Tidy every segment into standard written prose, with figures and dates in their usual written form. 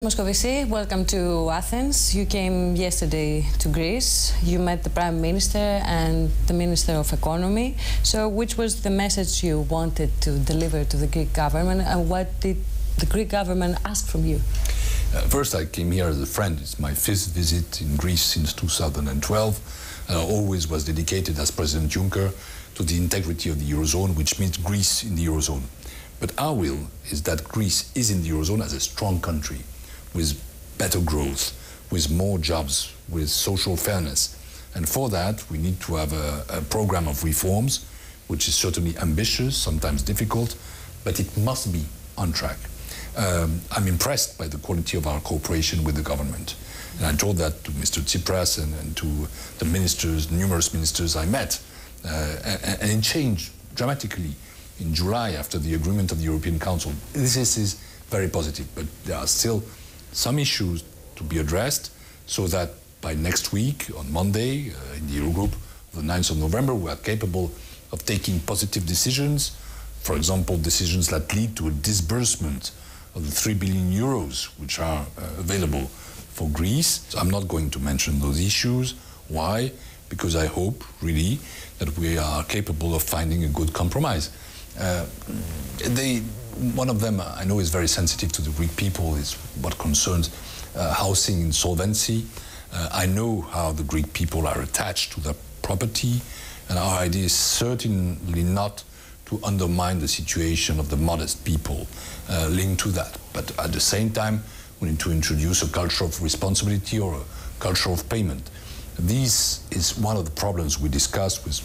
Moscovici, welcome to Athens. You came yesterday to Greece. You met the Prime Minister and the Minister of Economy. So which was the message you wanted to deliver to the Greek government, and what did the Greek government ask from you? First, I came here as a friend. It's my fifth visit in Greece since 2012. I always was dedicated as President Juncker to the integrity of the Eurozone, which means Greece in the Eurozone. But our will is that Greece is in the Eurozone as a strong country, with better growth, with more jobs, with social fairness. And for that, we need to have a program of reforms, which is certainly ambitious, sometimes difficult, but it must be on track. I'm impressed by the quality of our cooperation with the government. And I told that to Mr. Tsipras and to the ministers, numerous ministers I met. And it changed dramatically in July after the agreement of the European Council. This is very positive, but there are still some issues to be addressed, so that by next week, on Monday, in the Eurogroup, the 9th of November, we are capable of taking positive decisions. For example, decisions that lead to a disbursement of the 3 billion euros which are available for Greece. So I'm not going to mention those issues. Why? Because I hope, really, that we are capable of finding a good compromise. One of them I know is very sensitive to the Greek people, is what concerns housing insolvency. I know how the Greek people are attached to their property, and our idea is certainly not to undermine the situation of the modest people linked to that. But at the same time, we need to introduce a culture of responsibility or a culture of payment. This is one of the problems we discussed with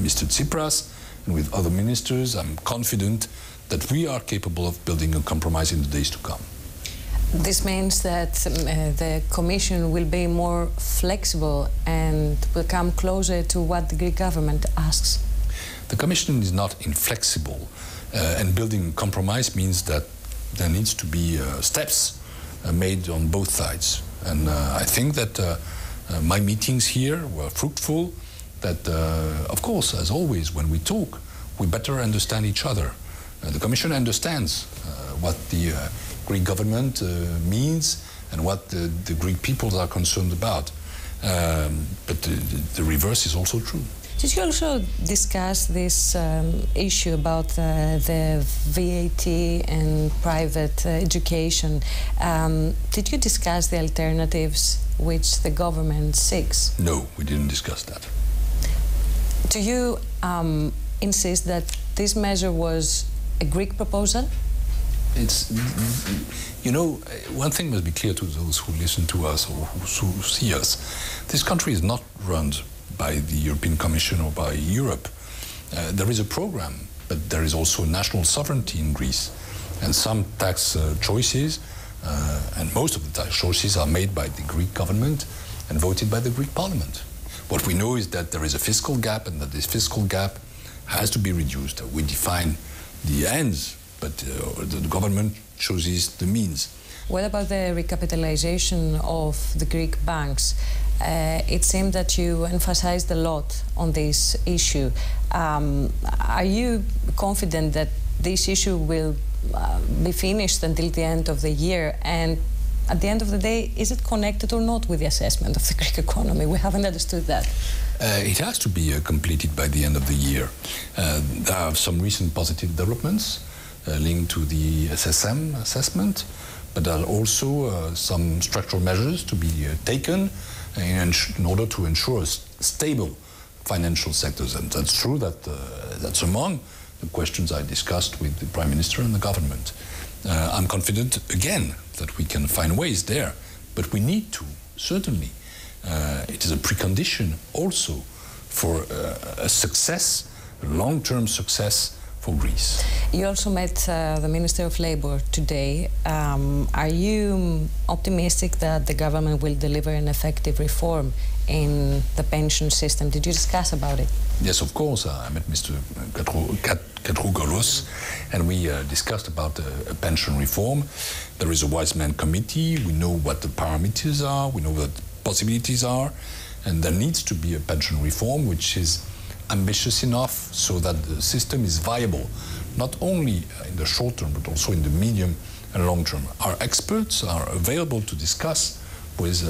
Mr. Tsipras and with other ministers. I'm confident that we are capable of building a compromise in the days to come. This means that the Commission will be more flexible and will come closer to what the Greek government asks. The Commission is not inflexible, and building a compromise means that there needs to be steps made on both sides. And I think that my meetings here were fruitful, that of course, as always, when we talk, we better understand each other. The Commission understands what the Greek government means and what the Greek peoples are concerned about. But the reverse is also true. Did you also discuss this issue about the VAT and private education? Did you discuss the alternatives which the government seeks? No, we didn't discuss that. Do you insist that this measure was a Greek proposal? It's, you know, one thing must be clear to those who listen to us or who see us. This country is not run by the European Commission or by Europe. There is a program, but there is also national sovereignty in Greece. And some tax choices, and most of the tax choices are made by the Greek government and voted by the Greek parliament. What we know is that there is a fiscal gap, and that this fiscal gap has to be reduced. We define the ends, but the government chooses the means. What about the recapitalization of the Greek banks? It seemed that you emphasized a lot on this issue. Are you confident that this issue will be finished until the end of the year? And at the end of the day, is it connected or not with the assessment of the Greek economy? We haven't understood that. It has to be completed by the end of the year. There are some recent positive developments linked to the SSM assessment, but there are also some structural measures to be taken in order to ensure stable financial sectors. And that's true that that's among the questions I discussed with the Prime Minister and the government. I'm confident, again, that we can find ways there, but we need to, certainly. It is a precondition also for a success, a long-term success for Greece. You also met the Minister of Labour today. Are you optimistic that the government will deliver an effective reform in the pension system? Did you discuss about it? Yes, of course. I met Mr. Katrougalos, and we discussed about a pension reform. There is a wise man committee. We know what the parameters are. We know what the possibilities are. And there needs to be a pension reform which is ambitious enough so that the system is viable, not only in the short term, but also in the medium and long term. Our experts are available to discuss with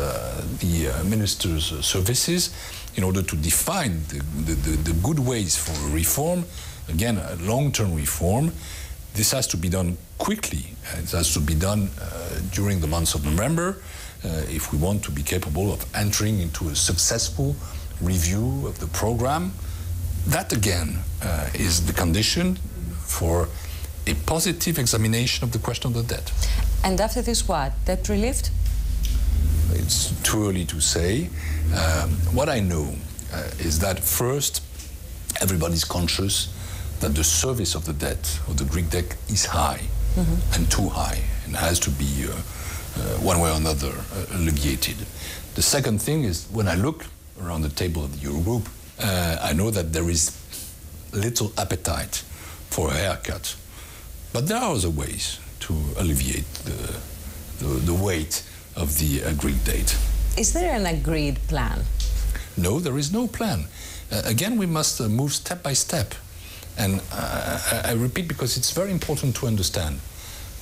the ministers' services in order to define the good ways for reform. Again, a long-term reform. This has to be done quickly. It has to be done during the months of November if we want to be capable of entering into a successful review of the program. That, again, is the condition for a positive examination of the question of the debt. And after this, what? Debt relief? It's too early to say. What I know is that first, everybody's conscious that the service of the debt, of the Greek debt, is high and too high, and has to be one way or another alleviated. The second thing is, when I look around the table of the Eurogroup, I know that there is little appetite for a haircut. But there are other ways to alleviate the weight of the Greek debt. Is there an agreed plan? No, there is no plan. Again, we must move step by step. And I repeat, because it's very important to understand.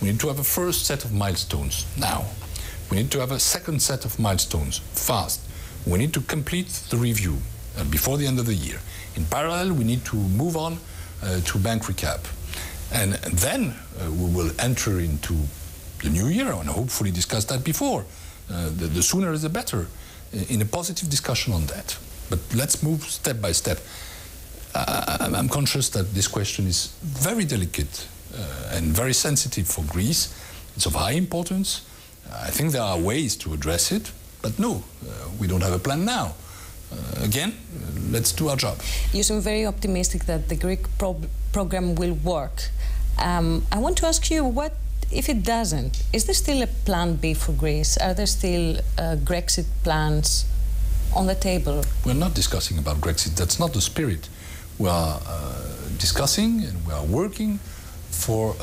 We need to have a first set of milestones now. We need to have a second set of milestones fast. We need to complete the review before the end of the year. In parallel, we need to move on to bank recap. And then we will enter into the new year, and hopefully discuss that before. The sooner the better, in a positive discussion on that. But let's move step by step. I'm conscious that this question is very delicate and very sensitive for Greece. It's of high importance. I think there are ways to address it, but no, we don't have a plan now. Again, let's do our job. You seem very optimistic that the Greek program will work. I want to ask you, what if it doesn't? Is there still a plan B for Greece? Are there still Grexit plans on the table? We're not discussing about Grexit. That's not the spirit. We are discussing and we are working for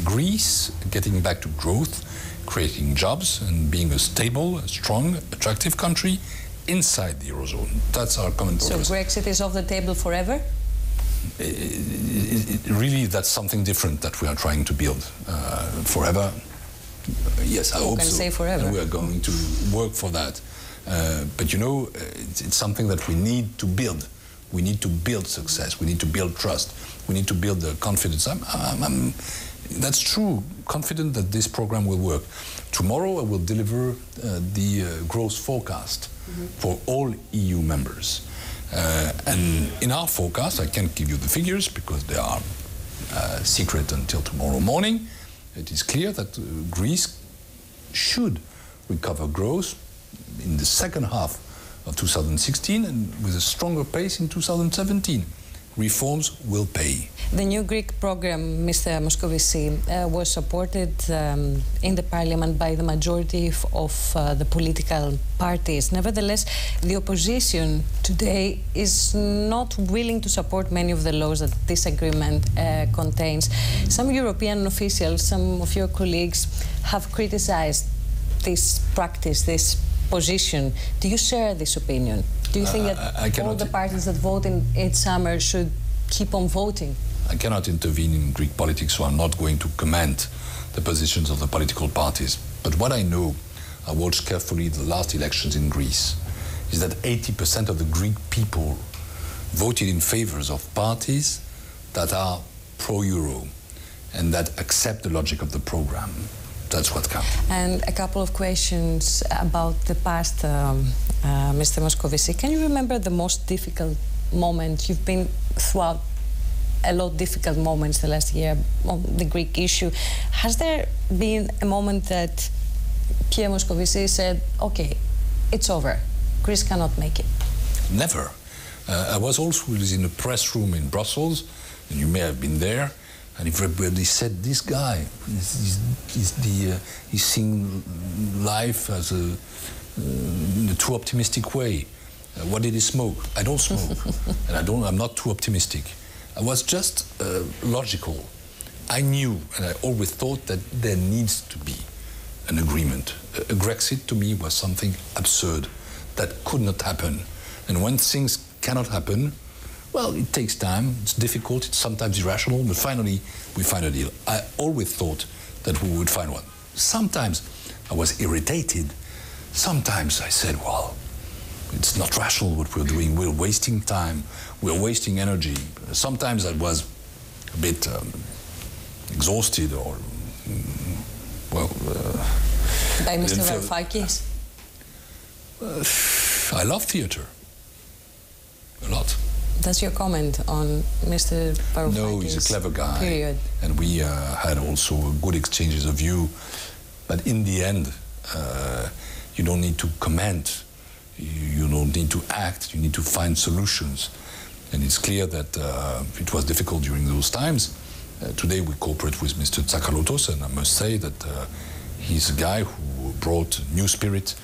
Greece getting back to growth, creating jobs and being a stable, a strong, attractive country inside the Eurozone. That's our common purpose. So Grexit is off the table forever? Really, that's something different that we are trying to build. Forever? Yes, I hope so. You can say forever. And we are going to work for that. But you know, it's something that we need to build. We need to build success. We need to build trust. We need to build the confidence. That's true, confident that this program will work. Tomorrow I will deliver the growth forecast for all EU members. And in our forecast, I can't give you the figures because they are secret until tomorrow morning. It is clear that Greece should recover growth in the second half of 2016 and with a stronger pace in 2017. Reforms will pay. The new Greek program, Mr. Moskovisi, was supported in the parliament by the majority of the political parties. Nevertheless, the opposition today is not willing to support many of the laws that this agreement contains. Some European officials, some of your colleagues, have criticized this practice, this position. Do you share this opinion? Do you think that all the parties that vote in summer should keep on voting? I cannot intervene in Greek politics, so I'm not going to comment the positions of the political parties. But what I know, I watched carefully the last elections in Greece, is that 80% of the Greek people voted in favor of parties that are pro-Euro and that accept the logic of the program. That's what counts. And a couple of questions about the past, Mr. Moskovisi. Can you remember the most difficult moment? You've been throughout a lot of difficult moments the last year on the Greek issue. Has there been a moment that Pier Moskovisi said, okay, it's over, Greece cannot make it? Never. I was also in a press room in Brussels, and you may have been there, and everybody said, this guy, he's seeing life as in a too optimistic way. What did he smoke? I don't smoke, and I'm not too optimistic. I was just logical. I knew, and I always thought that there needs to be an agreement. A Grexit to me was something absurd that could not happen. And when things cannot happen, well, it takes time, it's difficult, it's sometimes irrational, but finally we find a deal. I always thought that we would find one. sometimes I was irritated. Sometimes I said, well, it's not rational what we're doing. We're wasting time. We're wasting energy. Sometimes I was a bit exhausted or, well... By Mr. Varoufakis? I love theater. A lot. That's your comment on Mr. Varoufakis? No, he's a clever guy. Period. And we had also good exchanges of view. But in the end, you don't need to comment. You don't need to act. You need to find solutions. And it's clear that it was difficult during those times. Today we cooperate with Mr. Tsakalotos, and I must say that he's a guy who brought new spirit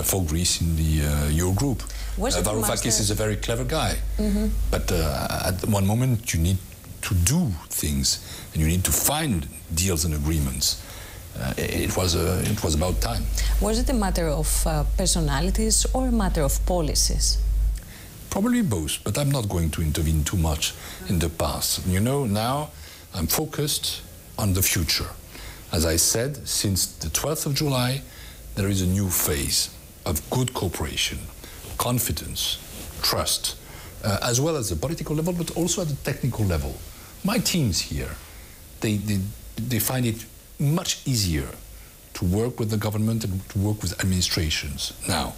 for Greece in the Eurogroup. Varoufakis is a very clever guy. But at one moment you need to do things, and you need to find deals and agreements. It was about time. Was it a matter of personalities or a matter of policies? Probably both, but I'm not going to intervene too much in the past. You know, now I'm focused on the future. As I said, since the 12th of July, there is a new phase of good cooperation, confidence, trust, as well as the political level, but also at the technical level. My teams here, they find it much easier to work with the government and to work with administrations. Now,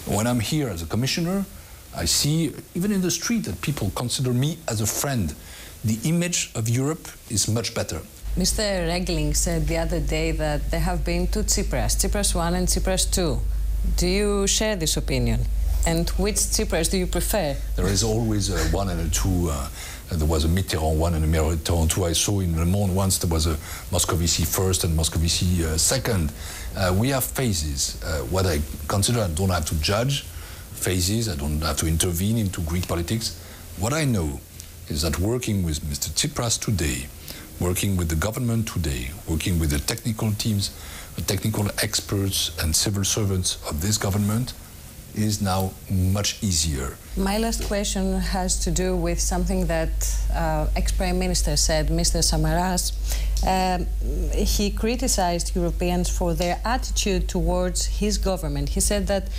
when I'm here as a commissioner, I see, even in the street, that people consider me as a friend. The image of Europe is much better. Mr. Regling said the other day that there have been two Tsipras, Tsipras 1 and Tsipras 2. Do you share this opinion? And which Tsipras do you prefer? There is always a 1 and a 2. There was a Mitterrand 1 and a Mitterrand 2. I saw in Le Monde once there was a Moscovici first and Moscovici second. We have phases. What I consider, I don't have to judge phases. I don't have to intervene into Greek politics. What I know is that working with Mr. Tsipras today, working with the government today, working with the technical teams, the technical experts and civil servants of this government is now much easier. My last question has to do with something that ex-Prime Minister said, Mr. Samaras. He criticized Europeans for their attitude towards his government. He said that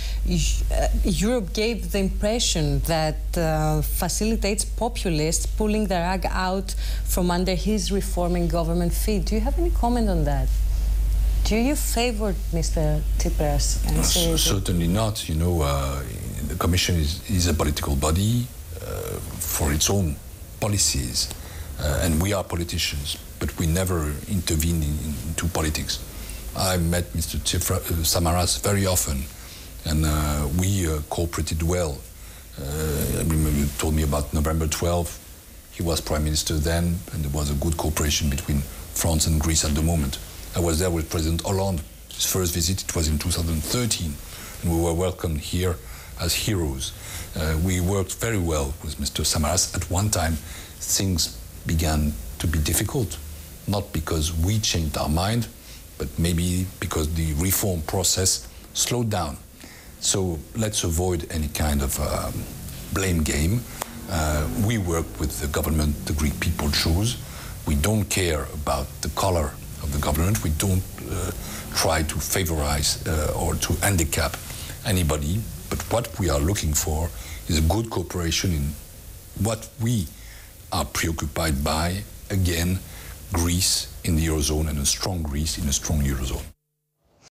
Europe gave the impression that facilitates populists pulling the rug out from under his reforming government feet. Do you have any comment on that? Do you favor Mr. Tsipras? Certainly not. You know, the Commission is a political body for its own policies, and we are politicians, but we never intervene into politics. I met Mr. Samaras very often, and we cooperated well. I remember you told me about November 12. He was Prime Minister then, and there was a good cooperation between France and Greece at the moment. I was there with President Hollande. His first visit, it was in 2013, and we were welcomed here as heroes. We worked very well with Mr. Samaras. At one time, things began to be difficult, not because we changed our mind, but maybe because the reform process slowed down. So let's avoid any kind of blame game. We work with the government the Greek people chose. We don't care about the color of the government. We don't try to favorize or to handicap anybody, but what we are looking for is a good cooperation in what we are preoccupied by, again, Greece in the Eurozone, and a strong Greece in a strong Eurozone.